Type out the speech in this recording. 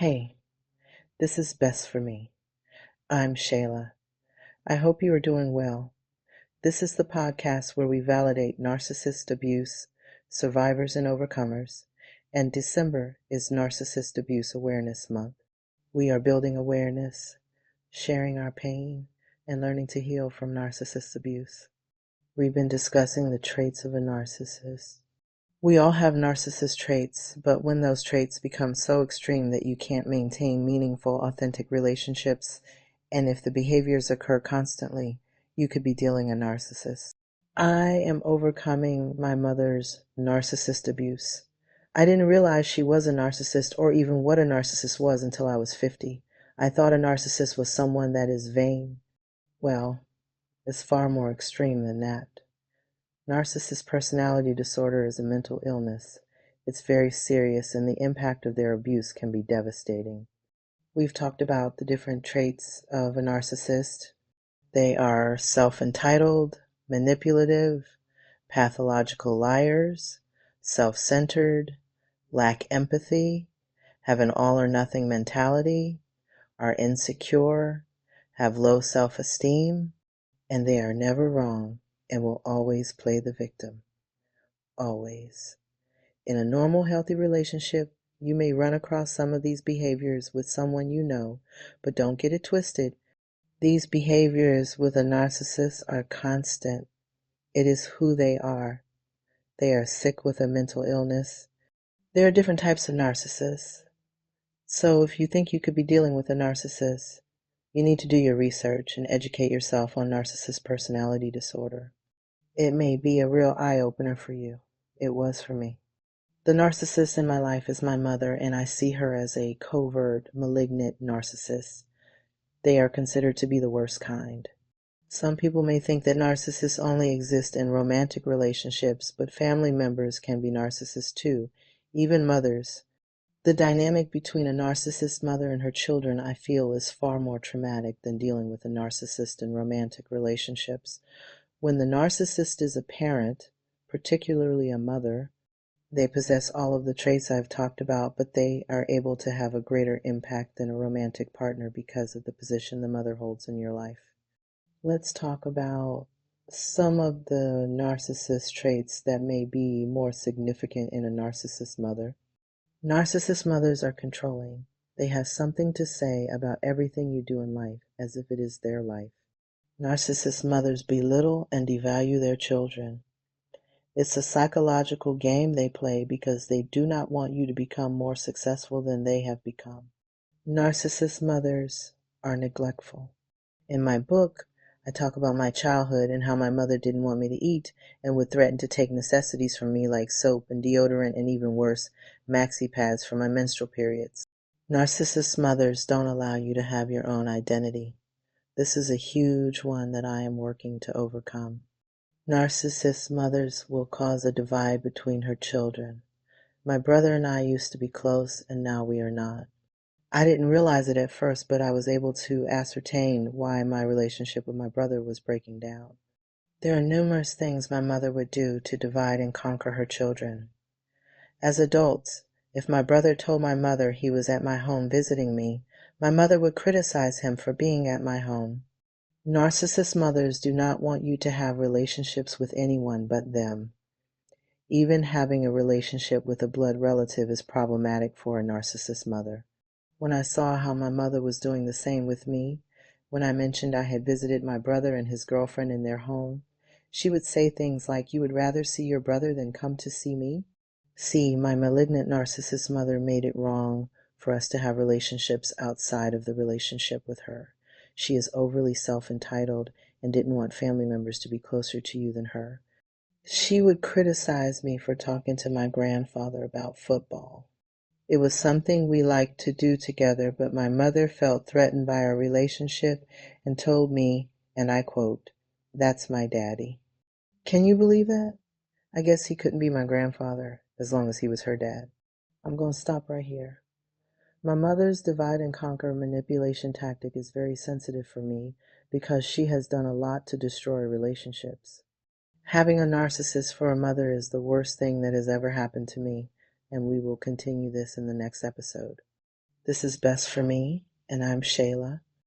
Hey, this is Best for Me. I'm Shayla. I hope you are doing well. This is the podcast where we validate narcissist abuse, survivors and overcomers, and December is Narcissist Abuse Awareness Month. We are building awareness, sharing our pain, and learning to heal from narcissist abuse. We've been discussing the traits of a narcissist. We all have narcissist traits, but when those traits become so extreme that you can't maintain meaningful, authentic relationships, and if the behaviors occur constantly, you could be dealing a narcissist. I am overcoming my mother's narcissist abuse. I didn't realize she was a narcissist or even what a narcissist was until I was 50. I thought a narcissist was someone that is vain. Well, it's far more extreme than that. Narcissist personality disorder is a mental illness. It's very serious, and the impact of their abuse can be devastating. We've talked about the different traits of a narcissist. They are self-entitled, manipulative, pathological liars, self-centered, lack empathy, have an all-or-nothing mentality, are insecure, have low self-esteem, and they are never wrong and will always play the victim. Always. In a normal, healthy relationship, you may run across some of these behaviors with someone you know, but don't get it twisted. These behaviors with a narcissist are constant. It is who they are. They are sick with a mental illness. There are different types of narcissists. So if you think you could be dealing with a narcissist, you need to do your research and educate yourself on narcissist personality disorder. It may be a real eye-opener for you. It was for me. The narcissist in my life is my mother, and I see her as a covert, malignant narcissist. They are considered to be the worst kind. Some people may think that narcissists only exist in romantic relationships, but family members can be narcissists too, even mothers. The dynamic between a narcissist mother and her children, I feel, is far more traumatic than dealing with a narcissist in romantic relationships. When the narcissist is a parent, particularly a mother, they possess all of the traits I've talked about, but they are able to have a greater impact than a romantic partner because of the position the mother holds in your life. Let's talk about some of the narcissist traits that may be more significant in a narcissist mother. Narcissist mothers are controlling. They have something to say about everything you do in life, as if it is their life. Narcissist mothers belittle and devalue their children. It's a psychological game they play because they do not want you to become more successful than they have become. Narcissist mothers are neglectful. In my book, I talk about my childhood and how my mother didn't want me to eat and would threaten to take necessities from me like soap and deodorant and even worse, maxi pads for my menstrual periods. Narcissist mothers don't allow you to have your own identity. This is a huge one that I am working to overcome. Narcissist mothers will cause a divide between her children. My brother and I used to be close, and now we are not. I didn't realize it at first, but I was able to ascertain why my relationship with my brother was breaking down. There are numerous things my mother would do to divide and conquer her children. As adults, if my brother told my mother he was at my home visiting me, my mother would criticize him for being at my home. Narcissist mothers do not want you to have relationships with anyone but them. Even having a relationship with a blood relative is problematic for a narcissist mother. When I saw how my mother was doing the same with me, when I mentioned I had visited my brother and his girlfriend in their home, she would say things like, "You would rather see your brother than come to see me?" See, my malignant narcissist mother made it wrong for us to have relationships outside of the relationship with her. She is overly self-entitled and didn't want family members to be closer to you than her. She would criticize me for talking to my grandfather about football. It was something we liked to do together, but my mother felt threatened by our relationship and told me, and I quote, "That's my daddy." Can you believe that? I guess he couldn't be my grandfather as long as he was her dad. I'm going to stop right here. My mother's divide and conquer manipulation tactic is very sensitive for me because she has done a lot to destroy relationships. Having a narcissist for a mother is the worst thing that has ever happened to me, and we will continue this in the next episode. This is Best for Me, and I'm Shayla.